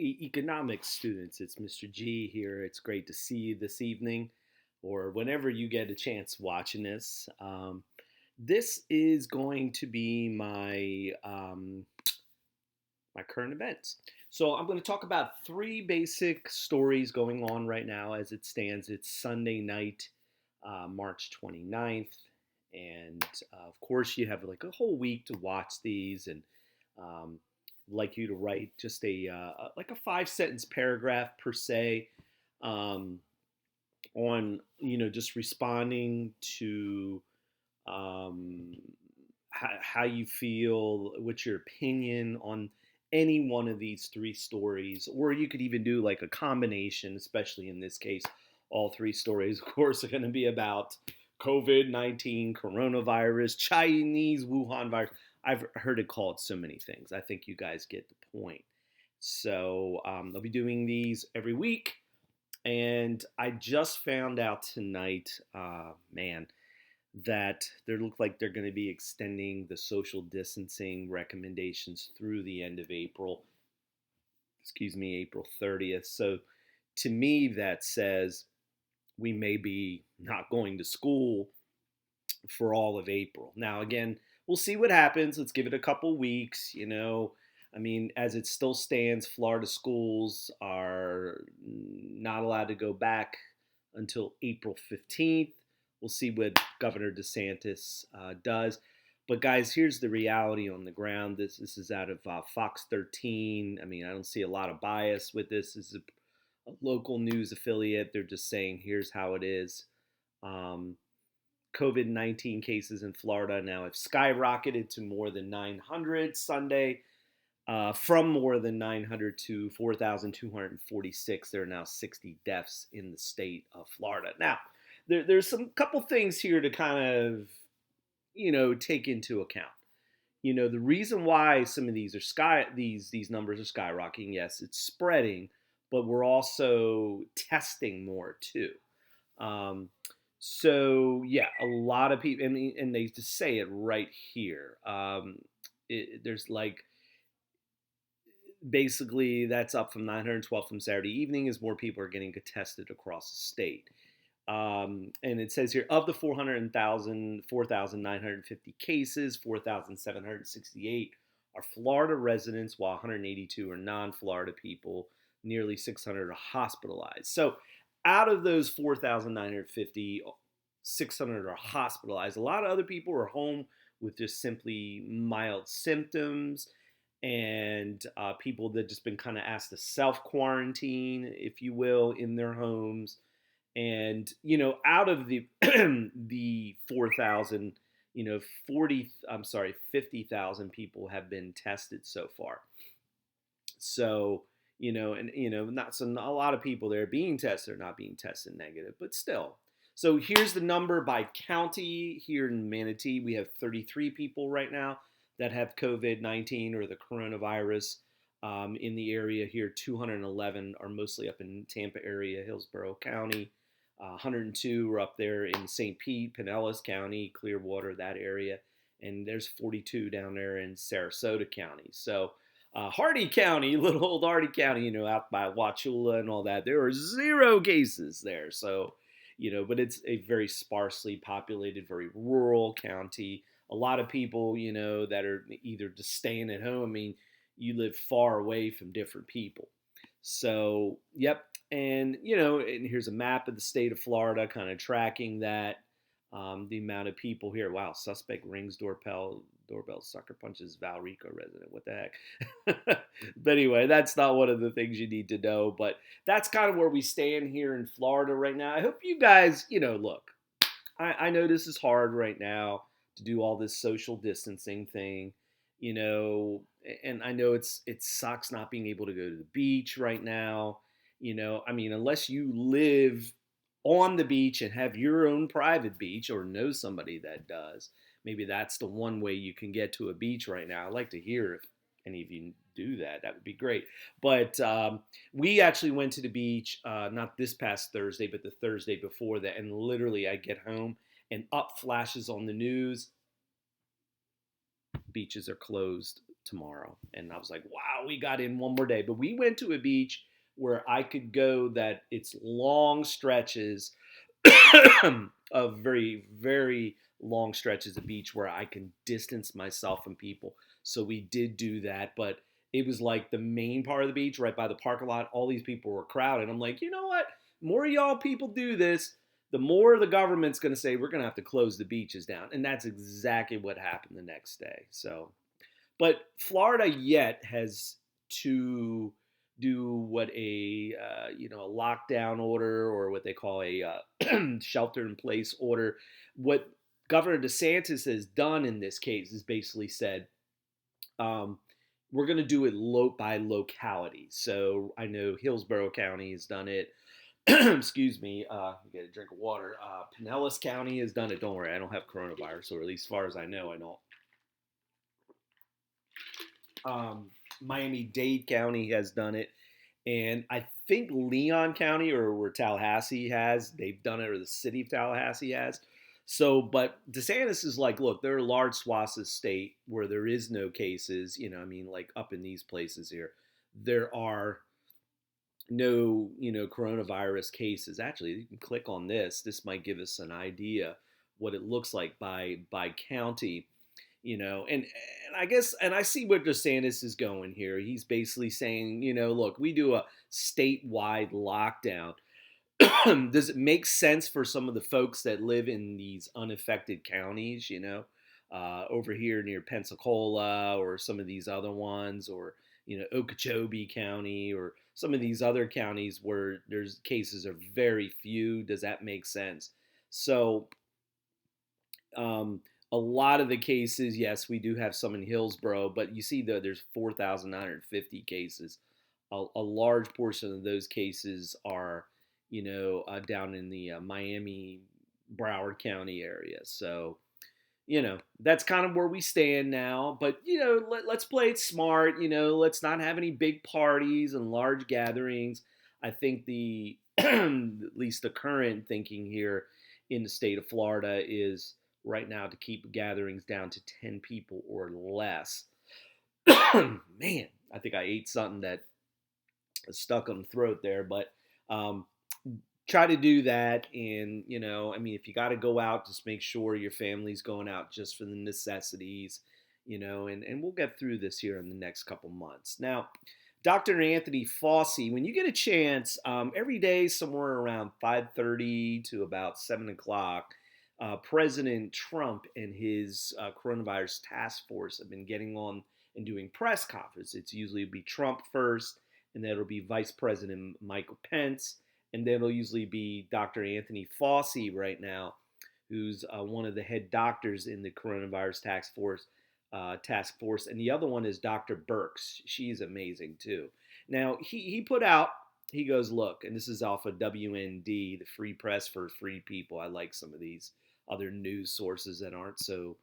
Hey, economics students, it's Mr. G here. It's great to see you this evening or whenever you get a chance watching this. This is going to be my current events. So I'm going to talk about three basic stories going on right now as it stands. It's Sunday night, March 29th. And of course, you have like a whole week to watch these and um, like you to write just like a 5 sentence paragraph per se um, on just responding to um, how you feel, what's your opinion on any one of these three stories, or you could even do like a combination, especially in this case, all three stories, of course, are going to be about COVID-19, coronavirus, Chinese Wuhan virus. I've heard it called so many things. I think you guys get the point. So I'll be doing these every week. And I just found out tonight, man, that they look like they're going to be extending the social distancing recommendations through the end of April. Excuse me, April 30th. So to me, that says we may be not going to school for all of April. Now, again, we'll see what happens. Let's give it a couple weeks. I mean, as it still stands, Florida schools are not allowed to go back until April 15th. We'll see what Governor DeSantis does. But guys, here's the reality on the ground. This is out of Fox 13. I mean, I don't see a lot of bias with this. This is a local news affiliate. They're just saying, here's how it is. Um, COVID-19 cases in Florida now have skyrocketed to more than 900 Sunday. From more than 900 to 4,246, there are now 60 deaths in the state of Florida. Now, there's some couple things here to kind of, take into account. The reason why some of these numbers are skyrocketing, yes, it's spreading, but we're also testing more too. Um, so yeah, a lot of people, and they just say it right here. There's like basically that's up from 912 from Saturday evening as more people are getting tested across the state. And it says here of the 4,950 cases, 4,768 are Florida residents, while 182 are non-Florida people. Nearly 600 are hospitalized. So out of those 4,950, 600 are hospitalized. A lot of other people are home with just simply mild symptoms, and people that just been kind of asked to self quarantine, if you will, in their homes. And out of the the 4,000, 50,000 people have been tested so far. So and not so a lot of people there being tested are not being tested negative, but still. So here's the number by county. Here in Manatee, we have 33 people right now that have COVID-19 or the coronavirus. In the area here, 211 are mostly up in Tampa area, Hillsborough County. 102 are up there in St. Pete, Pinellas County, Clearwater, that area. And there's 42 down there in Sarasota County. So Hardy County, little old Hardy County, out by Wauchula and all that, there are 0 cases there. So, but it's a very sparsely populated, very rural county. A lot of people, that are either just staying at home. I mean, you live far away from different people. So, yep. And, and here's a map of the state of Florida, kind of tracking that. The amount of people here. Wow, suspect rings doorbell, sucker punches Valrico resident. What the heck? But anyway, that's not one of the things you need to know. But that's kind of where we stand here in Florida right now. I hope you guys, look, I know this is hard right now to do all this social distancing thing, and I know it sucks not being able to go to the beach right now. I mean, unless you live on the beach and have your own private beach or know somebody that does, maybe that's the one way you can get to a beach right now. I'd like to hear if any of you do that. That would be great. But we actually went to the beach, not this past Thursday, but the Thursday before that. And literally, I get home and up flashes on the news. Beaches are closed tomorrow. And I was like, wow, we got in one more day. But we went to a beach where I could go that it's long stretches of very, very long stretches of beach where I can distance myself from people. So we did do that, but it was like the main part of the beach, right by the parking lot. All these people were crowded. I'm like, you know what? More y'all people do this, the more the government's going to say we're going to have to close the beaches down, and that's exactly what happened the next day. So, but Florida yet has to do what a lockdown order or what they call a shelter in place order. What Governor DeSantis has done in this case is basically said, um, we're going to do it by locality. So I know Hillsborough County has done it. Excuse me. Get a drink of water. Pinellas County has done it. Don't worry, I don't have coronavirus, or at least as far as I know, I don't. Miami-Dade County has done it, and I think Leon County or where Tallahassee has, they've done it, or the city of Tallahassee has. So, but DeSantis is like, look, there are large swaths of state where there is no cases. I mean, like up in these places here, there are no, coronavirus cases. Actually, you can click on this. This might give us an idea what it looks like by county. And I guess, and I see where DeSantis is going here. He's basically saying, look, we do a statewide lockdown. Does it make sense for some of the folks that live in these unaffected counties, over here near Pensacola or some of these other ones, or, Okeechobee County or some of these other counties where there's cases are very few? Does that make sense? So, um, a lot of the cases, yes, we do have some in Hillsborough, but you see there's 4,950 cases. A large portion of those cases are, down in the Miami, Broward County area. So, that's kind of where we stand now. But, let's play it smart. Let's not have any big parties and large gatherings. I think at least the current thinking here in the state of Florida is right now to keep gatherings down to 10 people or less. Man, I think I ate something that stuck on the throat there, but um, try to do that. And, I mean, if you got to go out, just make sure your family's going out just for the necessities, and we'll get through this here in the next couple months. Now, Dr. Anthony Fauci, when you get a chance, every day somewhere around 5:30 to about 7 o'clock, President Trump and his coronavirus task force have been getting on and doing press conferences. It's usually be Trump first, and then it'll be Vice President Michael Pence, and then it'll usually be Dr. Anthony Fauci right now, who's one of the head doctors in the coronavirus task force. And the other one is Dr. Birx. She's amazing too. Now he put out. He goes, look, and this is off of WND, the Free Press for Free People. I like some of these other news sources that aren't so,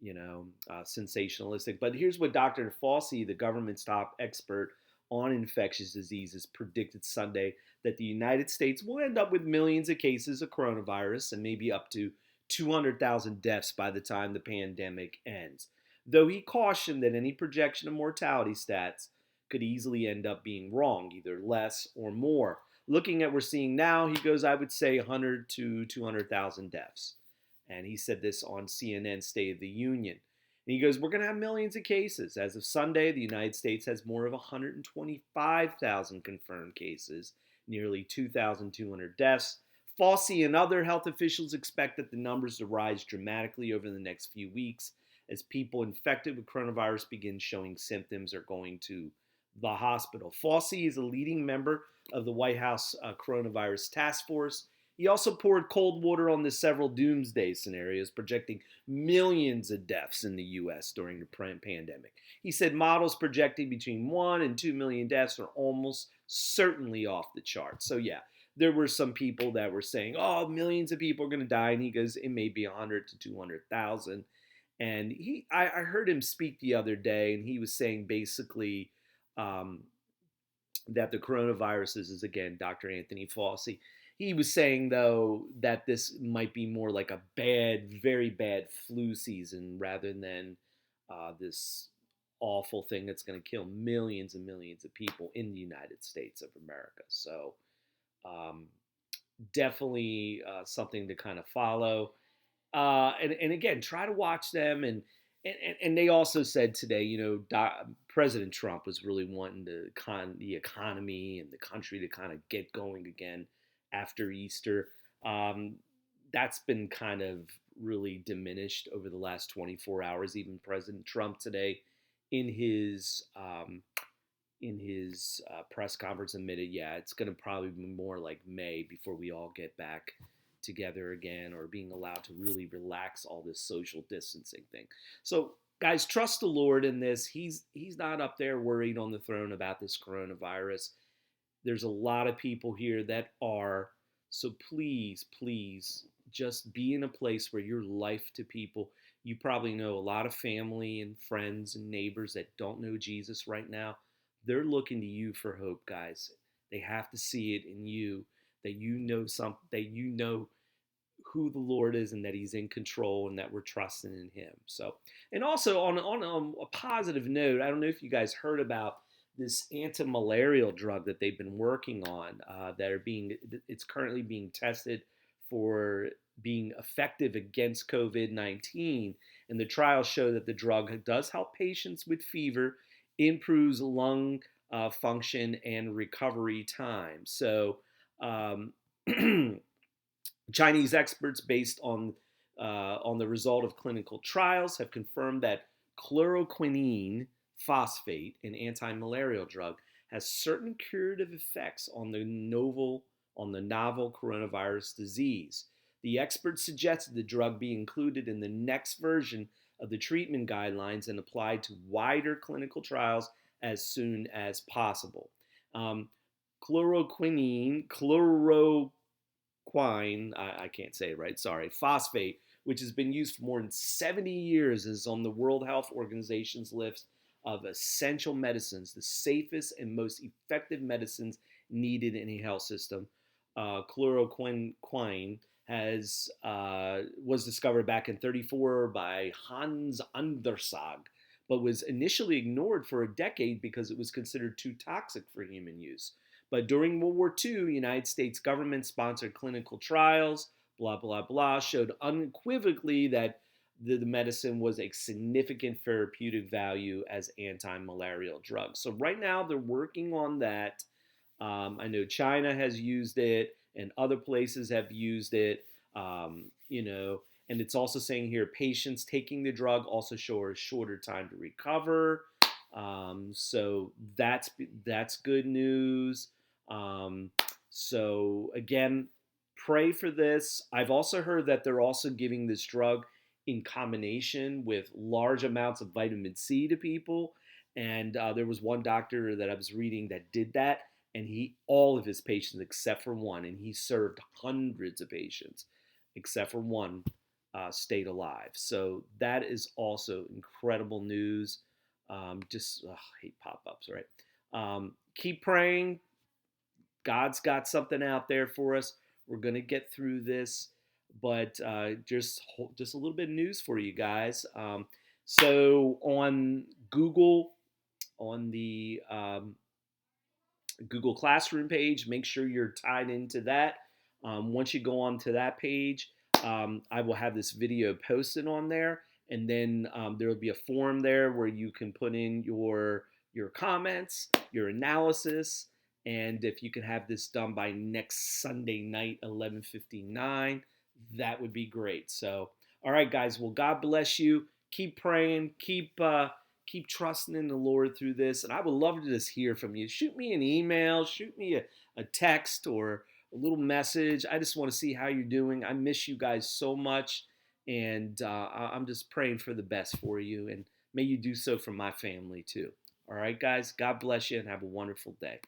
sensationalistic. But here's what Dr. Fauci, the government's top expert on infectious diseases, predicted Sunday that the United States will end up with millions of cases of coronavirus and maybe up to 200,000 deaths by the time the pandemic ends. Though he cautioned that any projection of mortality stats could easily end up being wrong, either less or more. Looking at what we're seeing now, he goes, I would say 100 to 200,000 deaths. And he said this on CNN State of the Union. And he goes, we're going to have millions of cases. As of Sunday, the United States has more of 125,000 confirmed cases, nearly 2,200 deaths. Fauci and other health officials expect that the numbers to rise dramatically over the next few weeks as people infected with coronavirus begin showing symptoms or going to the hospital. Fauci is a leading member of the White House coronavirus task force. He also poured cold water on the several doomsday scenarios, projecting millions of deaths in the U.S. during the pandemic. He said models projecting between 1 and 2 million deaths are almost certainly off the charts. So yeah, there were some people that were saying, oh, millions of people are going to die. And he goes, it may be 100 to 200,000. And I heard him speak the other day, and he was saying basically that the coronavirus is again, Dr. Anthony Fauci. He was saying, though, that this might be more like a bad, very bad flu season rather than this awful thing that's going to kill millions and millions of people in the United States of America. So um, definitely something to kind of follow. And again, try to watch them. And they also said today, President Trump was really wanting the economy and the country to kind of get going again after Easter. Um, that's been kind of really diminished over the last 24 hours. Even President Trump today, in his press conference, admitted, yeah, it's going to probably be more like May before we all get back together again, or being allowed to really relax all this social distancing thing. So guys, trust the Lord in this. He's not up there worried on the throne about this coronavirus. There's a lot of people here that are. So please just be in a place where you're life to people. You probably know a lot of family and friends and neighbors that don't know Jesus right now. They're looking to you for hope, guys. They have to see it in you, that you know something, that you know who the Lord is and that He's in control and that we're trusting in Him. So, and also on a positive note, I don't know if you guys heard about this anti-malarial drug that they've been working on. It's currently being tested for being effective against COVID-19, and the trials show that the drug does help patients with fever, improves lung function and recovery time. So. Um, Chinese experts, based on the result of clinical trials, have confirmed that chloroquine phosphate, an anti-malarial drug, has certain curative effects on the novel coronavirus disease. The experts suggested the drug be included in the next version of the treatment guidelines and applied to wider clinical trials as soon as possible. Um, chloroquine, I can't say it right, sorry, phosphate, which has been used for more than 70 years, is on the World Health Organization's list of essential medicines, the safest and most effective medicines needed in a health system. Chloroquine was discovered back in 34 by Hans Andersag, but was initially ignored for a decade because it was considered too toxic for human use. But during World War II, United States government-sponsored clinical trials, blah, blah, blah, showed unequivocally that the medicine was a significant therapeutic value as anti-malarial drugs. So right now they're working on that. I know China has used it and other places have used it, and it's also saying here patients taking the drug also show a shorter time to recover. So that's good news. So again, pray for this. I've also heard that they're also giving this drug in combination with large amounts of vitamin C to people. And there was one doctor that I was reading that did that, and all of his patients except for one, and he served hundreds of patients except for one, stayed alive. So that is also incredible news. I hate pop-ups, right? Keep praying. God's got something out there for us. We're gonna get through this, but just a little bit of news for you guys. So on Google, on the Google Classroom page, make sure you're tied into that. Once you go on to that page, I will have this video posted on there, and then there will be a form there where you can put in your comments, your analysis, and if you can have this done by next Sunday night, 11:59, that would be great. So, all right, guys. Well, God bless you. Keep praying. Keep trusting in the Lord through this. And I would love to just hear from you. Shoot me an email, shoot me a text or a little message. I just want to see how you're doing. I miss you guys so much. And I'm just praying for the best for you. And may you do so for my family too. All right, guys. God bless you and have a wonderful day.